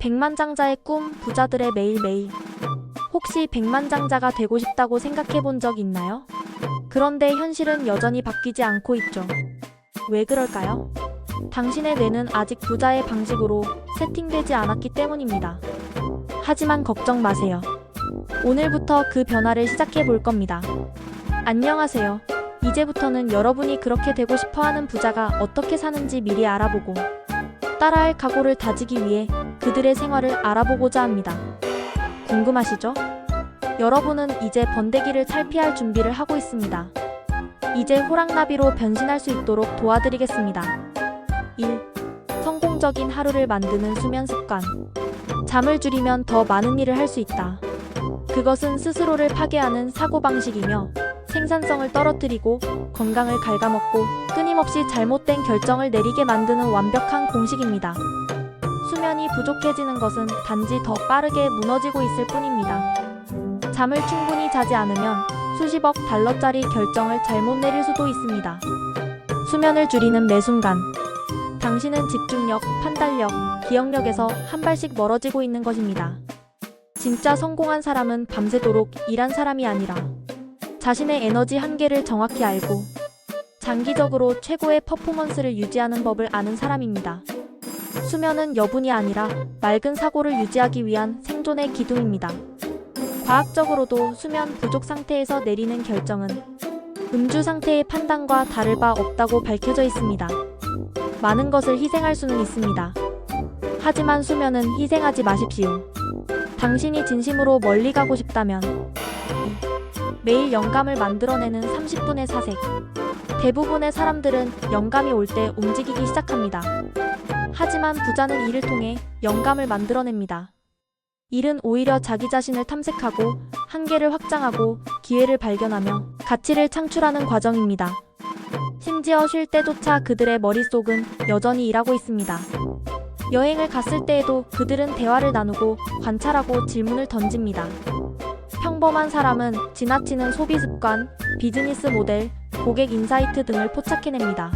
백만장자의 꿈, 부자들의 매일매일. 혹시 백만장자가 되고 싶다고 생각해 본 적 있나요? 그런데 현실은 여전히 바뀌지 않고 있죠. 왜 그럴까요? 당신의 뇌는 아직 부자의 방식으로 세팅되지 않았기 때문입니다. 하지만 걱정 마세요. 오늘부터 그 변화를 시작해 볼 겁니다. 안녕하세요. 이제부터는 여러분이 그렇게 되고 싶어 하는 부자가 어떻게 사는지 미리 알아보고 따라할 각오를 다지기 위해 그들의 생활을 알아보고자 합니다. 궁금하시죠? 여러분은 이제 번데기를 탈피할 준비를 하고 있습니다. 이제 호랑나비로 변신할 수 있도록 도와드리겠습니다. 1. 성공적인 하루를 만드는 수면 습관. 잠을 줄이면 더 많은 일을 할 수 있다. 그것은 스스로를 파괴하는 사고방식이며 생산성을 떨어뜨리고 건강을 갉아먹고 끊임없이 잘못된 결정을 내리게 만드는 완벽한 공식입니다. 수면이 부족해지는 것은 단지 더 빠르게 무너지고 있을 뿐입니다. 잠을 충분히 자지 않으면 수십억 달러짜리 결정을 잘못 내릴 수도 있습니다. 수면을 줄이는 매 순간 당신은 집중력, 판단력, 기억력에서 한 발씩 멀어지고 있는 것입니다. 진짜 성공한 사람은 밤새도록 일한 사람이 아니라 자신의 에너지 한계를 정확히 알고 장기적으로 최고의 퍼포먼스를 유지하는 법을 아는 사람입니다. 수면은 여분이 아니라 맑은 사고를 유지하기 위한 생존의 기둥입니다. 과학적으로도 수면 부족 상태에서 내리는 결정은 음주 상태의 판단과 다를 바 없다고 밝혀져 있습니다. 많은 것을 희생할 수는 있습니다. 하지만 수면은 희생하지 마십시오. 당신이 진심으로 멀리 가고 싶다면 매일 영감을 만들어내는 30분의 사색. 대부분의 사람들은 영감이 올 때 움직이기 시작합니다. 하지만 부자는 이를 통해 영감을 만들어냅니다. 일은 오히려 자기 자신을 탐색하고 한계를 확장하고 기회를 발견하며 가치를 창출하는 과정입니다. 심지어 쉴 때조차 그들의 머릿속은 여전히 일하고 있습니다. 여행을 갔을 때에도 그들은 대화를 나누고 관찰하고 질문을 던집니다. 평범한 사람은 지나치는 소비 습관, 비즈니스 모델, 고객 인사이트 등을 포착해냅니다.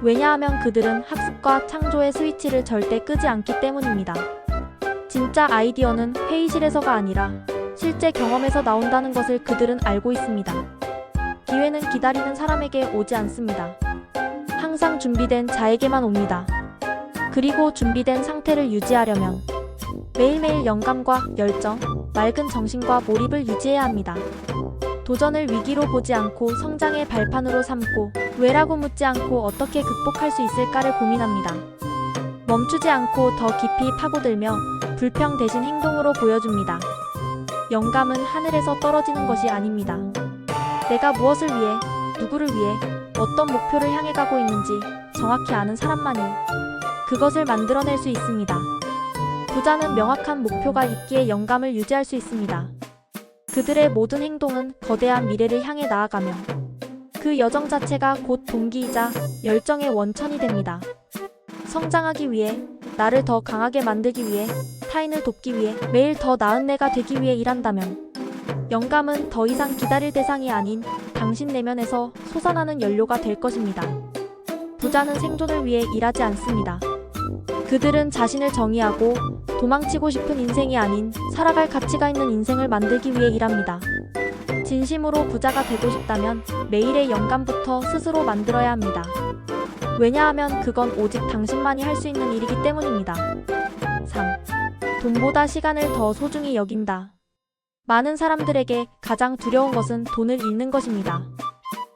왜냐하면 그들은 학습과 창조의 스위치를 절대 끄지 않기 때문입니다. 진짜 아이디어는 회의실에서가 아니라 실제 경험에서 나온다는 것을 그들은 알고 있습니다. 기회는 기다리는 사람에게 오지 않습니다. 항상 준비된 자에게만 옵니다. 그리고 준비된 상태를 유지하려면 매일매일 영감과 열정, 맑은 정신과 몰입을 유지해야 합니다. 도전을 위기로 보지 않고 성장의 발판으로 삼고 왜라고 묻지 않고 어떻게 극복할 수 있을까를 고민합니다. 멈추지 않고 더 깊이 파고들며 불평 대신 행동으로 보여줍니다. 영감은 하늘에서 떨어지는 것이 아닙니다. 내가 무엇을 위해, 누구를 위해, 어떤 목표를 향해 가고 있는지 정확히 아는 사람만이 그것을 만들어낼 수 있습니다. 부자는 명확한 목표가 있기에 영감을 유지할 수 있습니다. 그들의 모든 행동은 거대한 미래를 향해 나아가며 그 여정 자체가 곧 동기이자 열정의 원천이 됩니다. 성장하기 위해, 나를 더 강하게 만들기 위해, 타인을 돕기 위해, 매일 더 나은 내가 되기 위해 일한다면 영감은 더 이상 기다릴 대상이 아닌 당신 내면에서 솟아나는 연료가 될 것입니다. 부자는 생존을 위해 일하지 않습니다. 그들은 자신을 정의하고 도망치고 싶은 인생이 아닌 살아갈 가치가 있는 인생을 만들기 위해 일합니다. 진심으로 부자가 되고 싶다면 매일의 영감부터 스스로 만들어야 합니다. 왜냐하면 그건 오직 당신만이 할 수 있는 일이기 때문입니다. 3. 돈보다 시간을 더 소중히 여긴다. 많은 사람들에게 가장 두려운 것은 돈을 잃는 것입니다.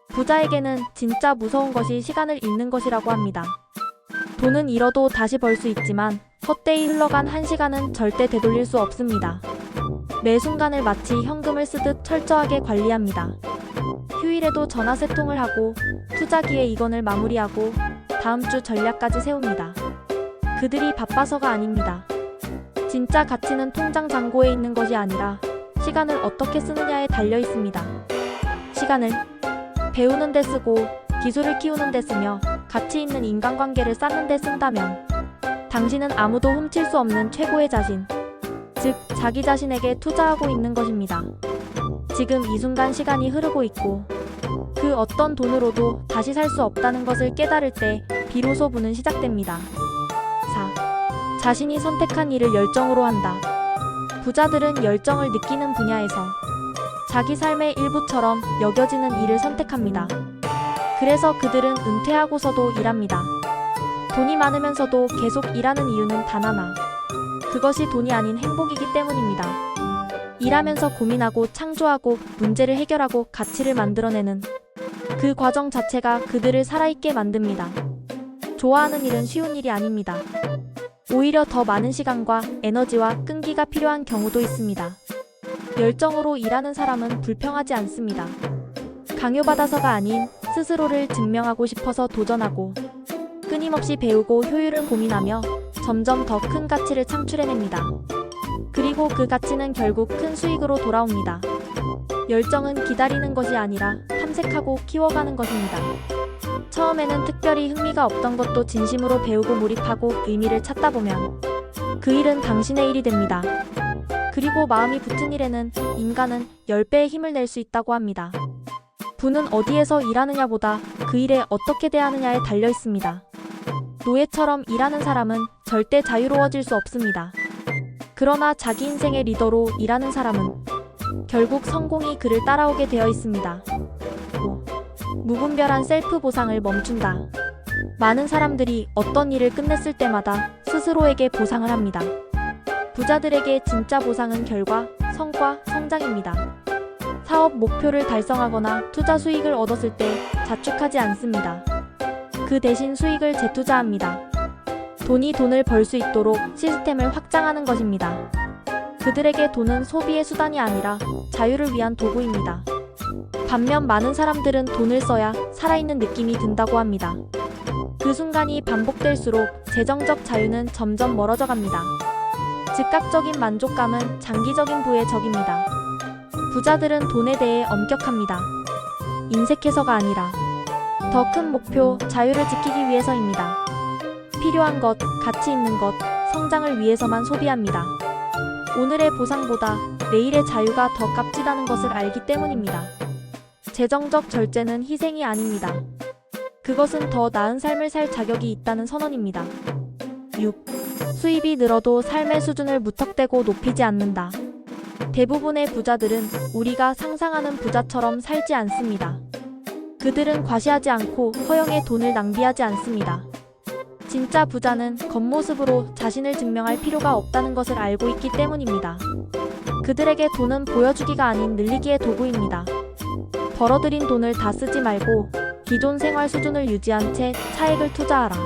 부자에게는 진짜 무서운 것이 시간을 잃는 것이라고 합니다. 돈은 잃어도 다시 벌 수 있지만 헛되이 흘러간 한 시간은 절대 되돌릴 수 없습니다. 매 순간을 마치 현금을 쓰듯 철저하게 관리합니다. 휴일에도 전화 세 통을 하고 투자기에 이건을 마무리하고 다음 주 전략까지 세웁니다. 그들이 바빠서가 아닙니다. 진짜 가치는 통장 잔고에 있는 것이 아니라 시간을 어떻게 쓰느냐에 달려 있습니다. 시간을 배우는 데 쓰고 기술을 키우는 데 쓰며 가치 있는 인간관계를 쌓는 데 쓴다면 당신은 아무도 훔칠 수 없는 최고의 자신, 즉 자기 자신에게 투자하고 있는 것입니다. 지금 이 순간 시간이 흐르고 있고 그 어떤 돈으로도 다시 살 수 없다는 것을 깨달을 때 비로소 부는 시작됩니다. 4. 자신이 선택한 일을 열정으로 한다. 부자들은 열정을 느끼는 분야에서 자기 삶의 일부처럼 여겨지는 일을 선택합니다. 그래서 그들은 은퇴하고서도 일합니다. 돈이 많으면서도 계속 일하는 이유는 단 하나. 그것이 돈이 아닌 행복이기 때문입니다. 일하면서 고민하고 창조하고 문제를 해결하고 가치를 만들어내는 그 과정 자체가 그들을 살아있게 만듭니다. 좋아하는 일은 쉬운 일이 아닙니다. 오히려 더 많은 시간과 에너지와 끈기가 필요한 경우도 있습니다. 열정으로 일하는 사람은 불평하지 않습니다. 강요받아서가 아닌 스스로를 증명하고 싶어서 도전하고 끊임없이 배우고 효율을 고민하며 점점 더 큰 가치를 창출해냅니다. 그리고 그 가치는 결국 큰 수익으로 돌아옵니다. 열정은 기다리는 것이 아니라 탐색하고 키워가는 것입니다. 처음에는 특별히 흥미가 없던 것도 진심으로 배우고 몰입하고 의미를 찾다 보면 그 일은 당신의 일이 됩니다. 그리고 마음이 붙은 일에는 인간은 10배의 힘을 낼 수 있다고 합니다. 부는 어디에서 일하느냐보다 그 일에 어떻게 대하느냐에 달려 있습니다. 노예처럼 일하는 사람은 절대 자유로워질 수 없습니다. 그러나 자기 인생의 리더로 일하는 사람은 결국 성공이 그를 따라오게 되어 있습니다. 5. 무분별한 셀프 보상을 멈춘다. 많은 사람들이 어떤 일을 끝냈을 때마다 스스로에게 보상을 합니다. 부자들에게 진짜 보상은 결과, 성과, 성장입니다. 사업 목표를 달성하거나 투자 수익을 얻었을 때 자축하지 않습니다. 그 대신 수익을 재투자합니다. 돈이 돈을 벌 수 있도록 시스템을 확장하는 것입니다. 그들에게 돈은 소비의 수단이 아니라 자유를 위한 도구입니다. 반면 많은 사람들은 돈을 써야 살아있는 느낌이 든다고 합니다. 그 순간이 반복될수록 재정적 자유는 점점 멀어져 갑니다. 즉각적인 만족감은 장기적인 부의 적입니다. 부자들은 돈에 대해 엄격합니다. 인색해서가 아니라 더 큰 목표, 자유를 지키기 위해서입니다. 필요한 것, 가치 있는 것, 성장을 위해서만 소비합니다. 오늘의 보상보다 내일의 자유가 더 값지다는 것을 알기 때문입니다. 재정적 절제는 희생이 아닙니다. 그것은 더 나은 삶을 살 자격이 있다는 선언입니다. 6. 수입이 늘어도 삶의 수준을 무턱대고 높이지 않는다. 대부분의 부자들은 우리가 상상하는 부자처럼 살지 않습니다. 그들은 과시하지 않고 허영에 돈을 낭비하지 않습니다. 진짜 부자는 겉모습으로 자신을 증명할 필요가 없다는 것을 알고 있기 때문입니다. 그들에게 돈은 보여주기가 아닌 늘리기의 도구입니다. 벌어들인 돈을 다 쓰지 말고 기존 생활 수준을 유지한 채 차익을 투자하라.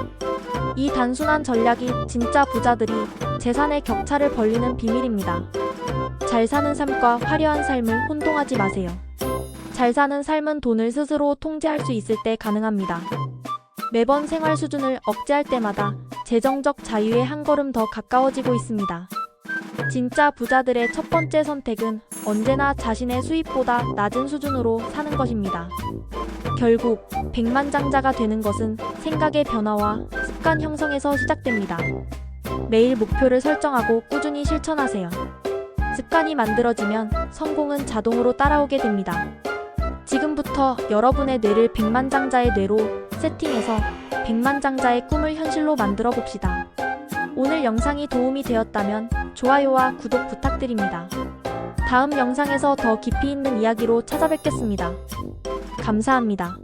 이 단순한 전략이 진짜 부자들이 재산의 격차를 벌리는 비밀입니다. 잘 사는 삶과 화려한 삶을 혼동하지 마세요. 잘 사는 삶은 돈을 스스로 통제할 수 있을 때 가능합니다. 매번 생활 수준을 억제할 때마다 재정적 자유에 한 걸음 더 가까워지고 있습니다. 진짜 부자들의 첫 번째 선택은 언제나 자신의 수입보다 낮은 수준으로 사는 것입니다. 결국 백만장자가 되는 것은 생각의 변화와 습관 형성에서 시작됩니다. 매일 목표를 설정하고 꾸준히 실천하세요. 습관이 만들어지면 성공은 자동으로 따라오게 됩니다. 지금부터 여러분의 뇌를 백만장자의 뇌로 세팅해서 백만장자의 꿈을 현실로 만들어 봅시다. 오늘 영상이 도움이 되었다면 좋아요와 구독 부탁드립니다. 다음 영상에서 더 깊이 있는 이야기로 찾아뵙겠습니다. 감사합니다.